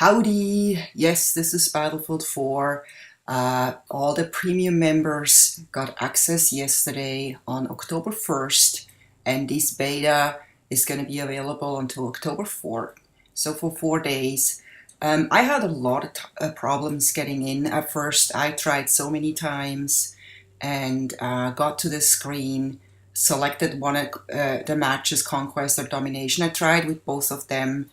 Howdy! Yes, this is Battlefield 4. All the premium members got access yesterday on October 1st, and this beta is going to be available until October 4th. So for 4 days. I had a lot of problems getting in at first. I tried so many times and got to the screen, selected one of the matches, Conquest or Domination. I tried with both of them.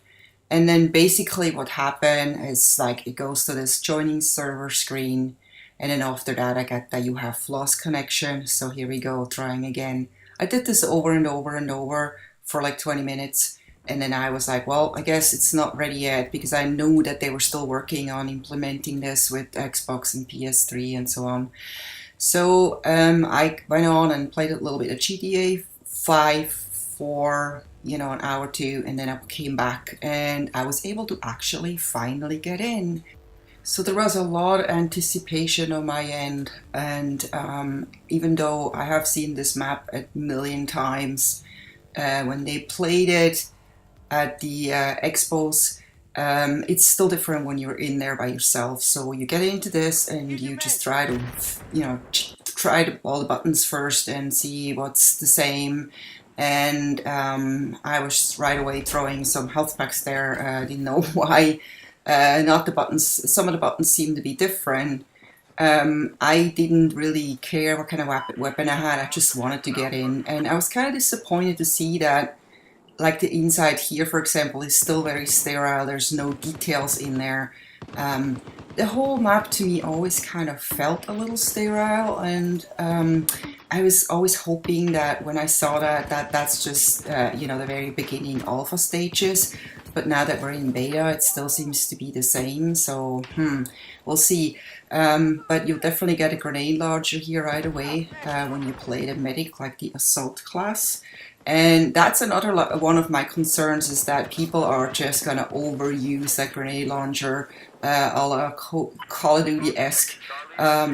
And then basically what happened is like it goes to this joining server screen. And then after that, I get that you have lost connection. So here we go, trying again. I did this over and over and over for like 20 minutes. And then I was like, well, I guess it's not ready yet because I knew that they were still working on implementing this with Xbox and PS3 and so on. So I went on and played a little bit of GTA 5 for an hour or two, and then I came back and I was able to actually finally get in. So there was a lot of anticipation on my end, and even though I have seen this map a million times, when they played it at the expos, it's still different when you're in there by yourself. So you get into this and you just try to, try all the buttons first and see what's the same. And I was right away throwing some health packs there. I didn't know why. Not the buttons. Some of the buttons seemed to be different. I didn't really care what kind of weapon I had. I just wanted to get in, and I was kind of disappointed to see that. Like the inside here, for example, is still very sterile. There's no details in there. The whole map to me always kind of felt a little sterile, and I was always hoping that when I saw that's just the very beginning alpha stages. But now that we're in beta, it still seems to be the same. So we'll see. But you'll definitely get a grenade launcher here right away when you play the medic, like the assault class. And that's another one of my concerns, is that people are just going to overuse that grenade launcher, a la Call of Duty-esque.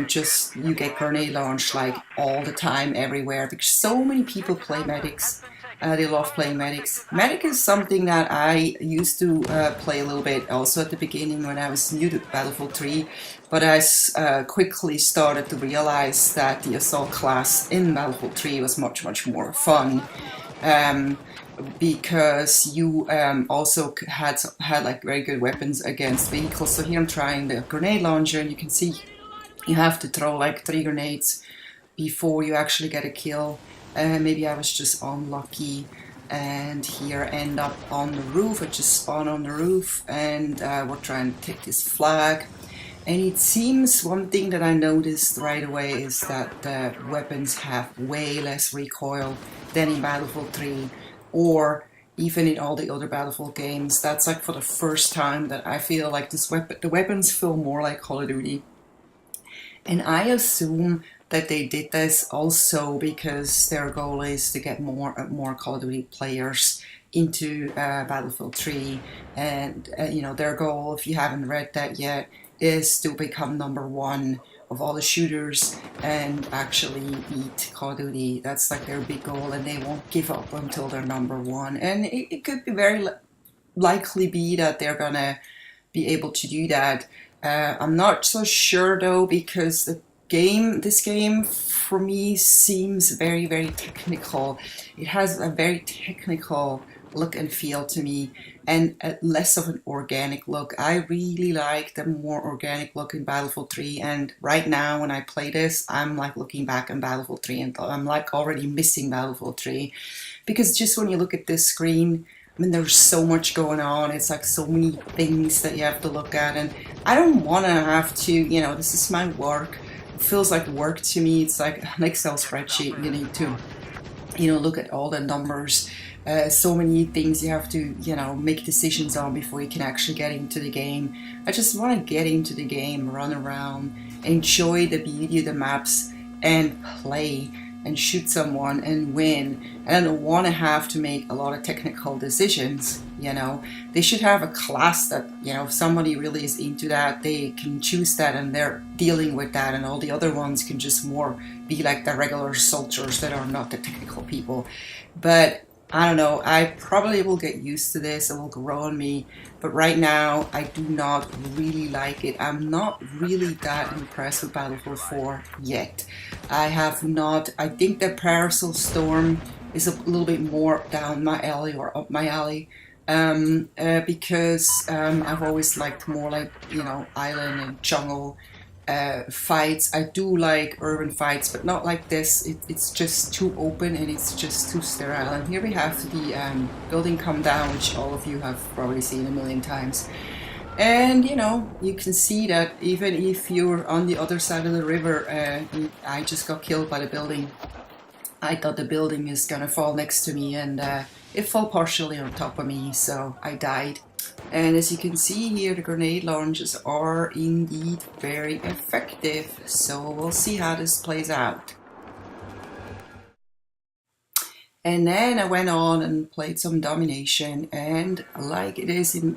Just you get grenade launched like all the time, everywhere, because so many people play medics. They love playing medics. Medic is something that I used to play a little bit also at the beginning when I was new to Battlefield 3, but I quickly started to realize that the assault class in Battlefield 3 was much, much more fun. Because you also had like very good weapons against vehicles. So here I'm trying the grenade launcher, and you can see you have to throw like 3 grenades before you actually get a kill. Maybe I was just unlucky, and here I end up on the roof. I just spawn on the roof, and we're trying to take this flag. And it seems one thing that I noticed right away is that the weapons have way less recoil than in Battlefield 3, or even in all the other Battlefield games. That's like for the first time that I feel like the weapons feel more like Call of Duty. And I assume that they did this also because their goal is to get more Call of Duty players into Battlefield 3. And their goal, if you haven't read that yet, is to become #1 of all the shooters and actually beat Call of Duty. That's like their big goal, and they won't give up until they're #1. And it could be very likely be that they're gonna be able to do that. I'm not so sure though, because this game for me seems very, very technical. It has a very technical look and feel to me, and less of an organic look. I really like the more organic look in Battlefield 3, and right now when I play this, I'm like looking back on Battlefield 3 and I'm like already missing Battlefield 3, because just when you look at this screen, I mean, there's so much going on. It's like so many things that you have to look at, and I don't want to have to, this is my work. It feels like work to me. It's like an Excel spreadsheet. You need to, look at all the numbers. So many things you have to, make decisions on before you can actually get into the game. I just want to get into the game, run around, enjoy the beauty of the maps, and play and shoot someone and win. And I don't want to have to make a lot of technical decisions. They should have a class that, if somebody really is into that, they can choose that and they're dealing with that, and all the other ones can just more be like the regular soldiers that are not the technical people. But I don't know, I probably will get used to this, it will grow on me, but right now I do not really like it. I'm not really that impressed with Battlefield 4 yet. I have not, I think that Parasol Storm is a little bit more down my alley or up my alley. Because I've always liked more like, you know, island and jungle fights. I do like urban fights, but not like this. It's just too open and it's just too sterile. And here we have the building come down, which all of you have probably seen a million times. And you know, you can see that even if you're on the other side of the river, I just got killed by the building. I thought the building is gonna fall next to me, and it fell partially on top of me, so I died. And as you can see here, the grenade launchers are indeed very effective, so we'll see how this plays out. And then I went on and played some Domination, and like it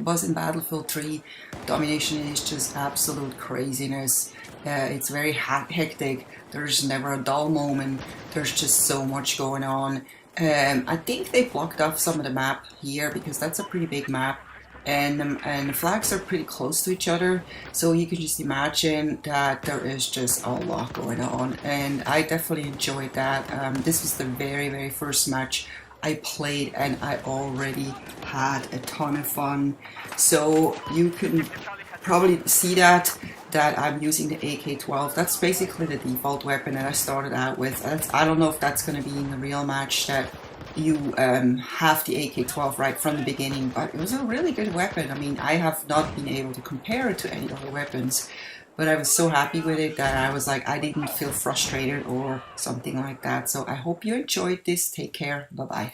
was in Battlefield 3, Domination is just absolute craziness. It's very hectic. There's never a dull moment. There's just so much going on. I think they blocked off some of the map here because that's a pretty big map, and the flags are pretty close to each other, so you can just imagine that there is just a lot going on, and I definitely enjoyed that. This was the very first match I played, and I already had a ton of fun. So you can probably see that I'm using the AK-12. That's basically the default weapon that I started out with. I don't know if that's going to be in the real match that you have the AK-12 right from the beginning, but it was a really good weapon. I mean, I have not been able to compare it to any other weapons, but I was so happy with it that I was like, I didn't feel frustrated or something like that. So I hope you enjoyed this. Take care. Bye-bye.